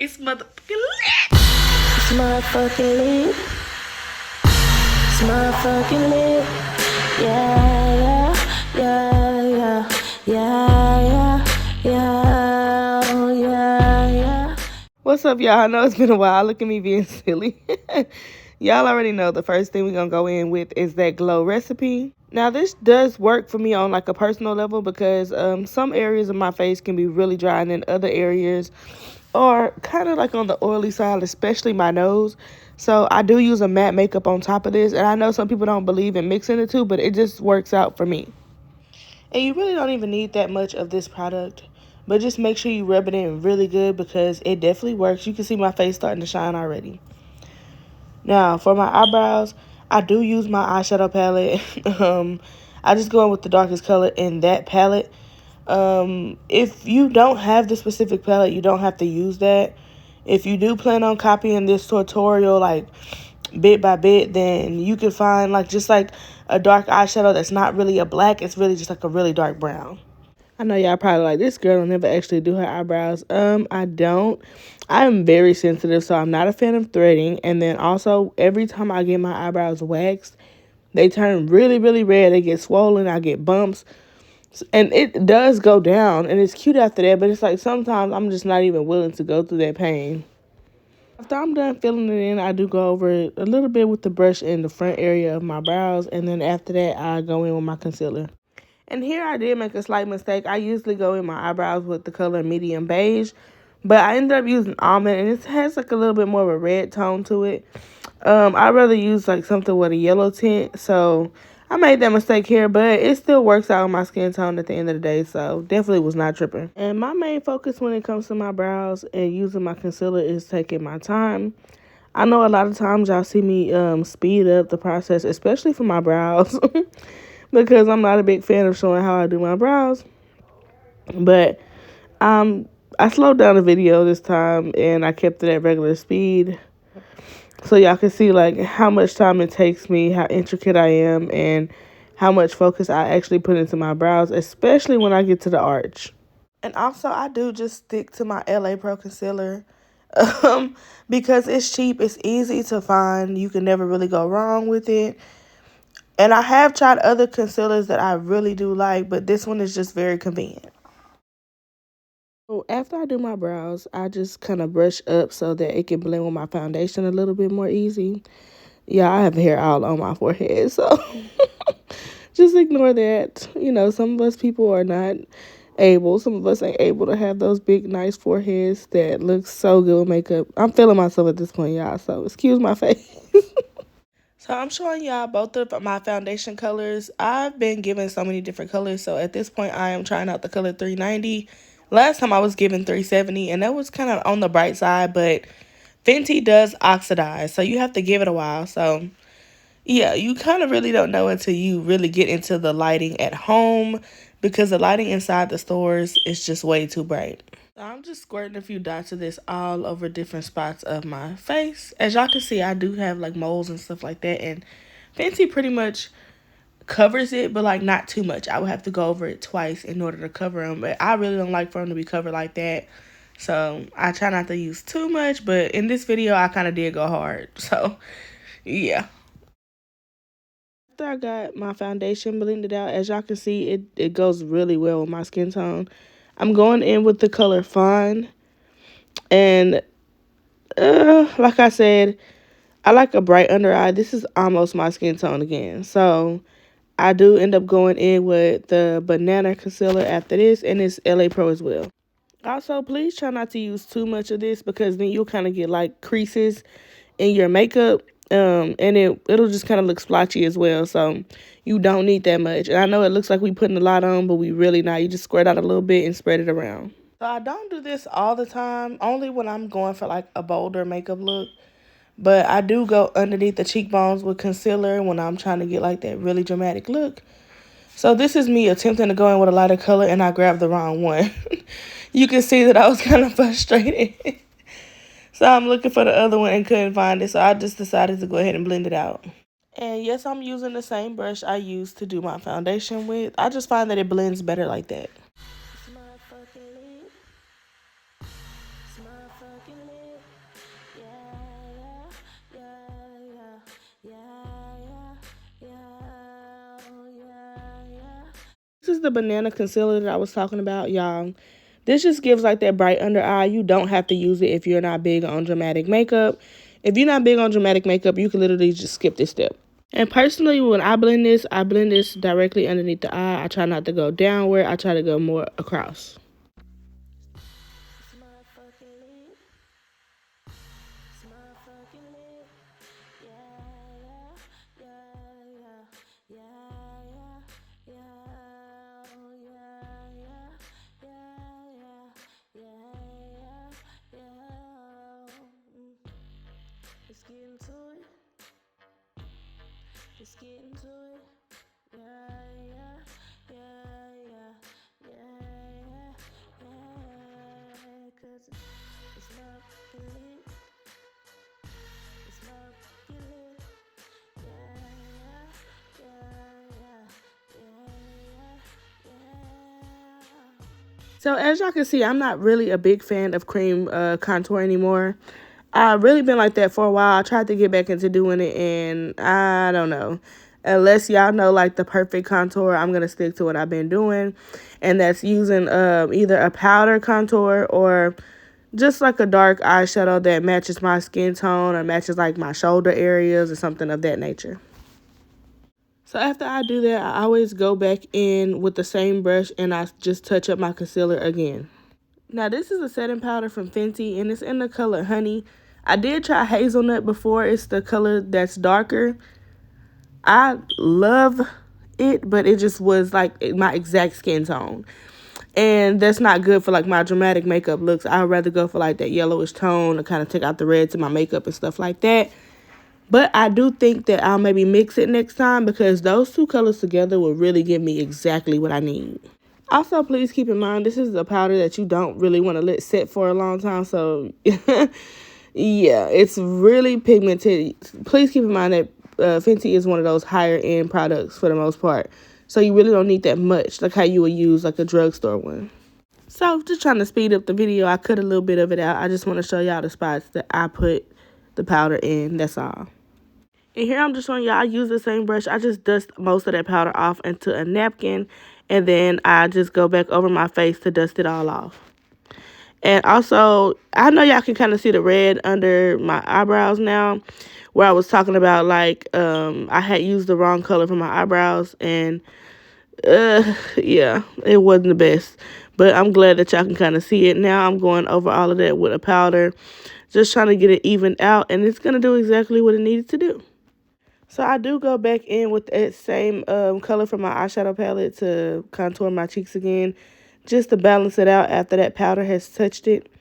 It's motherfucking lit. It's motherfucking lit. It's motherfucking lit. Yeah, yeah, yeah, yeah, yeah, yeah, oh, yeah, yeah. What's up, y'all? I know it's been a while. Look at me being silly. Y'all already know the first thing we're going to go in with is that glow recipe. Now, this does work for me on like a personal level because some areas of my face can be really dry, and then other areas are kind of like on the oily side, especially my nose. So I do use a matte makeup on top of this, and I know some people don't believe in mixing the two, but it just works out for me. And you really don't even need that much of this product, but just make sure you rub it in really good because it definitely works. You can see my face starting to shine already. Now, for my eyebrows, I do use my eyeshadow palette. I just go in with the darkest color in that palette. If you don't have the specific palette, you don't have to use that. If you do plan on copying this tutorial like bit by bit, then you can find like just like a dark eyeshadow that's not really a black. It's really just like a really dark brown. I know y'all probably like, this girl will never actually do her eyebrows. I don't. I'm very sensitive, so I'm not a fan of threading. And then also, every time I get my eyebrows waxed, they turn really, really red. They get swollen. I get bumps. And it does go down, and it's cute after that, but it's like sometimes I'm just not even willing to go through that pain. After I'm done filling it in, I do go over it a little bit with the brush in the front area of my brows, and then after that, I go in with my concealer. And here I did make a slight mistake. I usually go in my eyebrows with the color medium beige, but I ended up using almond, and it has like a little bit more of a red tone to it. I'd rather use like something with a yellow tint, so I made that mistake here, but it still works out on my skin tone at the end of the day, so definitely was not tripping. And my main focus when it comes to my brows and using my concealer is taking my time. I know a lot of times y'all see me speed up the process, especially for my brows, because I'm not a big fan of showing how I do my brows. But I slowed down the video this time and I kept it at regular speed, so y'all can see like how much time it takes me, how intricate I am, and how much focus I actually put into my brows, especially when I get to the arch. And also, I do just stick to my LA Pro concealer because it's cheap, it's easy to find, you can never really go wrong with it. And I have tried other concealers that I really do like, but this one is just very convenient. So after I do my brows, I just kind of brush up so that it can blend with my foundation a little bit more easy. Yeah, I have hair all on my forehead, so just ignore that. You know, some of us people are not able, some of us ain't able to have those big, nice foreheads that look so good with makeup. I'm feeling myself at this point, y'all, so excuse my face. So I'm showing y'all both of my foundation colors. I've been given so many different colors, so at this point I am trying out the color 390. Last time I was given 370, and that was kind of on the bright side, but Fenty does oxidize, so you have to give it a while. So yeah, you kind of really don't know until you really get into the lighting at home, because the lighting inside the stores is just way too bright. So I'm just squirting a few dots of this all over different spots of my face. As y'all can see, I do have like moles and stuff like that, and Fenty pretty much covers it, but like not too much. I would have to go over it twice in order to cover them, but I really don't like for them to be covered like that. So I try not to use too much, but in this video, I kind of did go hard. So yeah. After I got my foundation blended out, as y'all can see, it goes really well with my skin tone. I'm going in with the color Fawn. And like I said, I like a bright under eye. This is almost my skin tone again. So I do end up going in with the banana concealer after this, and it's LA Pro as well. Also, please try not to use too much of this because then you'll kind of get like creases in your makeup, and it'll just kind of look splotchy as well. So you don't need that much. And I know it looks like we putting a lot on, but we really not. You just squirt out a little bit and spread it around. So I don't do this all the time, only when I'm going for like a bolder makeup look. But I do go underneath the cheekbones with concealer when I'm trying to get like that really dramatic look. So this is me attempting to go in with a lighter color, and I grabbed the wrong one. You can see that I was kind of frustrated. So I'm looking for the other one and couldn't find it. So I just decided to go ahead and blend it out. And yes, I'm using the same brush I used to do my foundation with. I just find that it blends better like that. It's motherfucking lit. It's motherfucking lit. Yeah, yeah, yeah, yeah, yeah, yeah, oh, yeah, yeah. This is the banana concealer that I was talking about, y'all. This just gives like that bright under eye. You don't have to use it if you're not big on dramatic makeup. If you're not big on dramatic makeup, you can literally just skip this step. And personally, when I blend this directly underneath the eye. I try not to go downward. I try to go more across. It's motherfucking lit. It's motherfucking lit. Yeah, yeah, yeah, yeah, yeah, yeah, yeah, oh, yeah, yeah, yeah, yeah, yeah, yeah, yeah. Let's get into it. Let's get into it. Yeah, yeah, yeah, yeah, yeah, yeah. 'Cause it's motherfucking lit. It's motherfucking lit. Yeah, yeah, yeah, yeah, yeah, yeah. So as y'all can see, I'm not really a big fan of cream contour anymore. I've really been like that for a while. I tried to get back into doing it, and I don't know. Unless y'all know like the perfect contour, I'm gonna stick to what I've been doing, and that's using either a powder contour or just like a dark eyeshadow that matches my skin tone or matches like my shoulder areas or something of that nature. So after I do that, I always go back in with the same brush and I just touch up my concealer again. Now this is a setting powder from Fenty and it's in the color Honey. I did try Hazelnut before. It's the color that's darker. I love it, but it just was like my exact skin tone. And that's not good for like my dramatic makeup looks. I'd rather go for like that yellowish tone to kind of take out the reds in my makeup and stuff like that. But I do think that I'll maybe mix it next time because those two colors together will really give me exactly what I need. Also, please keep in mind, this is a powder that you don't really want to let sit for a long time. So, yeah, it's really pigmented. Please keep in mind that Fenty is one of those higher end products for the most part. So you really don't need that much, like how you would use like a drugstore one. So just trying to speed up the video, I cut a little bit of it out. I just want to show y'all the spots that I put the powder in. That's all. And here I'm just showing y'all I use the same brush. I just dust most of that powder off into a napkin. And then I just go back over my face to dust it all off. And also, I know y'all can kind of see the red under my eyebrows now. Where I was talking about like I had used the wrong color for my eyebrows. And yeah, it wasn't the best. But I'm glad that y'all can kind of see it. Now I'm going over all of that with a powder. Just trying to get it evened out. And it's going to do exactly what it needed to do. So I do go back in with that same color from my eyeshadow palette to contour my cheeks again. Just to balance it out after that powder has touched it.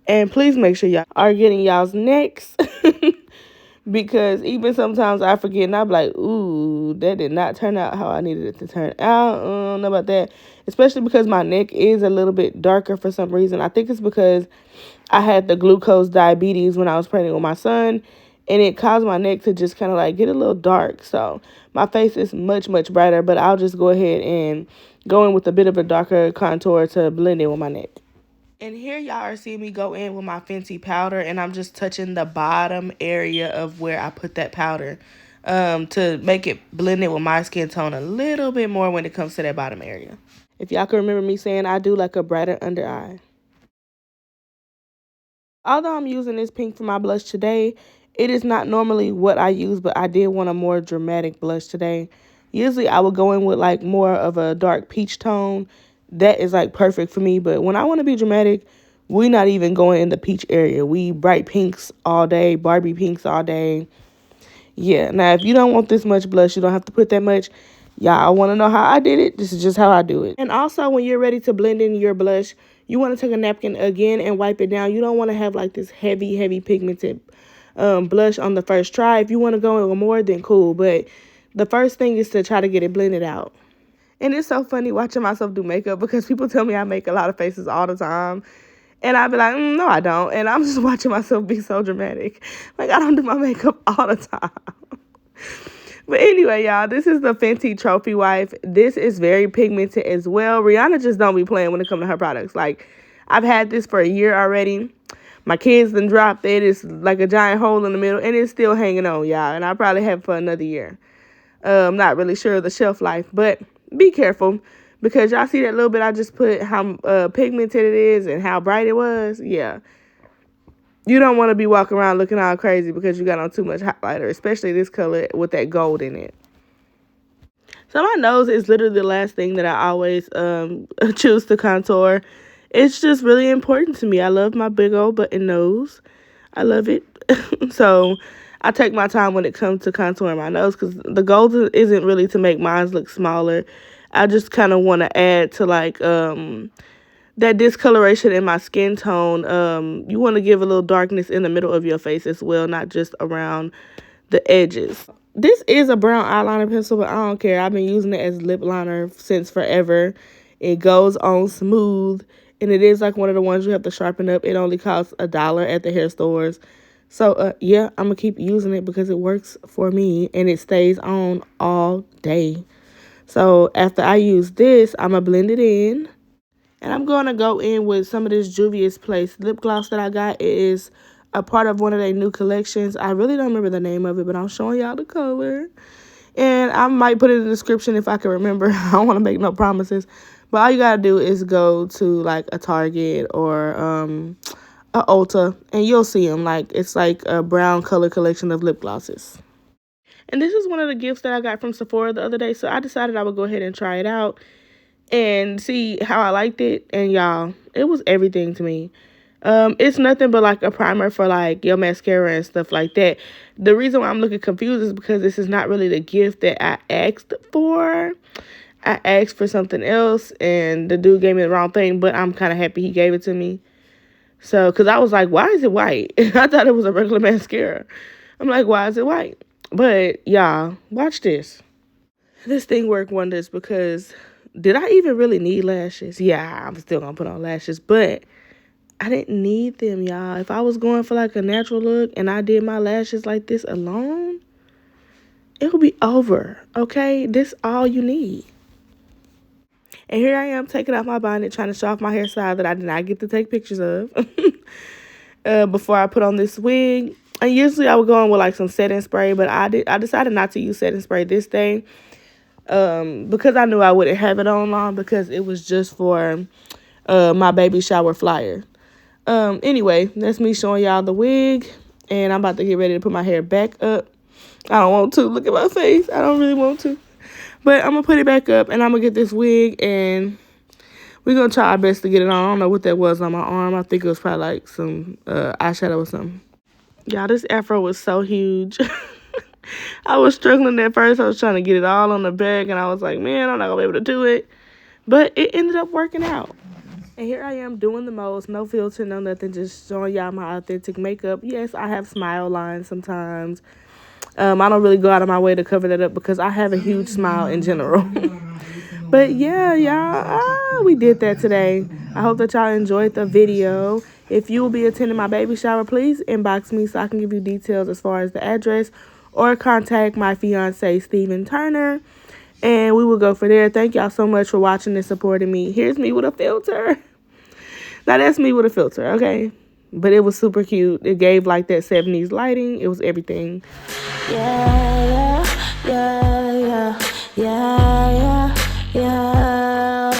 And please make sure y'all are getting y'all's necks. Because even sometimes I forget and I'm like, ooh, that did not turn out how I needed it to turn out. I don't know about that. Especially because my neck is a little bit darker for some reason. I think it's because I had the glucose diabetes when I was pregnant with my son. And it caused my neck to just kind of like get a little dark. So my face is much, much brighter. But I'll just go ahead and go in with a bit of a darker contour to blend in with my neck. And here y'all are seeing me go in with my Fenty powder. And I'm just touching the bottom area of where I put that powder. To make it blend it with my skin tone a little bit more when it comes to that bottom area. If y'all can remember me saying I do like a brighter under eye. Although I'm using this pink for my blush today, it is not normally what I use, but I did want a more dramatic blush today. Usually I would go in with like more of a dark peach tone. That is like perfect for me, but when I want to be dramatic, we not even going in the peach area. We bright pinks all day, Barbie pinks all day. Yeah, now if you don't want this much blush, you don't have to put that much. Y'all want to know how I did it? This is just how I do it. And also when you're ready to blend in your blush, you want to take a napkin again and wipe it down. You don't want to have like this heavy, heavy pigmented blush on the first try. If you want to go in with more, then cool. But the first thing is to try to get it blended out. And it's so funny watching myself do makeup because people tell me I make a lot of faces all the time. And I'd be like, no, I don't. And I'm just watching myself be so dramatic. Like, I don't do my makeup all the time. But anyway, y'all, this is the Fenty Trophy Wife. This is very pigmented as well. Rihanna just don't be playing when it comes to her products. Like, I've had this for a year already. My kids done dropped it. It's like a giant hole in the middle, and it's still hanging on, y'all. And I probably have it for another year. I'm not really sure of the shelf life, but be careful because y'all see that little bit I just put how pigmented it is and how bright it was. Yeah. You don't want to be walking around looking all crazy because you got on too much highlighter, especially this color with that gold in it. So my nose is literally the last thing that I always choose to contour. It's just really important to me. I love my big old button nose. I love it. So I take my time when it comes to contouring my nose because the gold isn't really to make mine look smaller. I just kind of want to add to like that discoloration in my skin tone. You want to give a little darkness in the middle of your face as well, not just around the edges. This is a brown eyeliner pencil, but I don't care. I've been using it as lip liner since forever. It goes on smooth, and it is like one of the ones you have to sharpen up. It only costs $1 at the hair stores. So, yeah, I'm going to keep using it because it works for me, and it stays on all day. So, after I use this, I'm going to blend it in. And I'm going to go in with some of this Juvia's Place lip gloss that I got. It is a part of one of their new collections. I really don't remember the name of it, but I'm showing y'all the color. And I might put it in the description if I can remember. I don't want to make no promises. But all you got to do is go to, like, a Target or a Ulta, and you'll see them. Like, it's like a brown color collection of lip glosses. And this is one of the gifts that I got from Sephora the other day, so I decided I would go ahead and try it out and see how I liked it. And y'all, it was everything to me. It's nothing but like a primer for like your mascara and stuff like that. The reason why I'm looking confused is because this is not really the gift that I asked for. I asked for something else, and the dude gave me the wrong thing, but I'm kind of happy he gave it to me. So, because I was like, why is it white? I thought it was a regular mascara. I'm like, why is it white? But, y'all, watch this. This thing worked wonders because did I even really need lashes? Yeah, I'm still going to put on lashes, but I didn't need them, y'all. If I was going for, like, a natural look and I did my lashes like this alone, it would be over, okay? This all you need. And here I am taking off my bonnet, trying to show off my hairstyle that I did not get to take pictures of before I put on this wig. And usually I would go on with like some setting spray, but I decided not to use setting spray this day because I knew I wouldn't have it on long because it was just for my baby shower flyer. Anyway, that's me showing y'all the wig, and I'm about to get ready to put my hair back up. I don't want to. Look at my face. I don't really want to. But I'm going to put it back up, and I'm going to get this wig, and we're going to try our best to get it on. I don't know what that was on my arm. I think it was probably like some eyeshadow or something. Y'all, this afro was so huge. I was struggling at first. I was trying to get it all on the back, and I was like, man, I'm not going to be able to do it. But it ended up working out. And here I am doing the most. No filter, no nothing. Just showing y'all my authentic makeup. Yes, I have smile lines sometimes. I don't really go out of my way to cover that up because I have a huge smile in general. But yeah, y'all, we did that today. I hope that y'all enjoyed the video. If you will be attending my baby shower, please inbox me so I can give you details as far as the address, or contact my fiance, Steven Turner, and we will go for there. Thank y'all so much for watching and supporting me. Here's me with a filter. Now, that's me with a filter, okay? But it was super cute. It gave like that 70s lighting. It was everything. Yeah, yeah, yeah, yeah, yeah, yeah.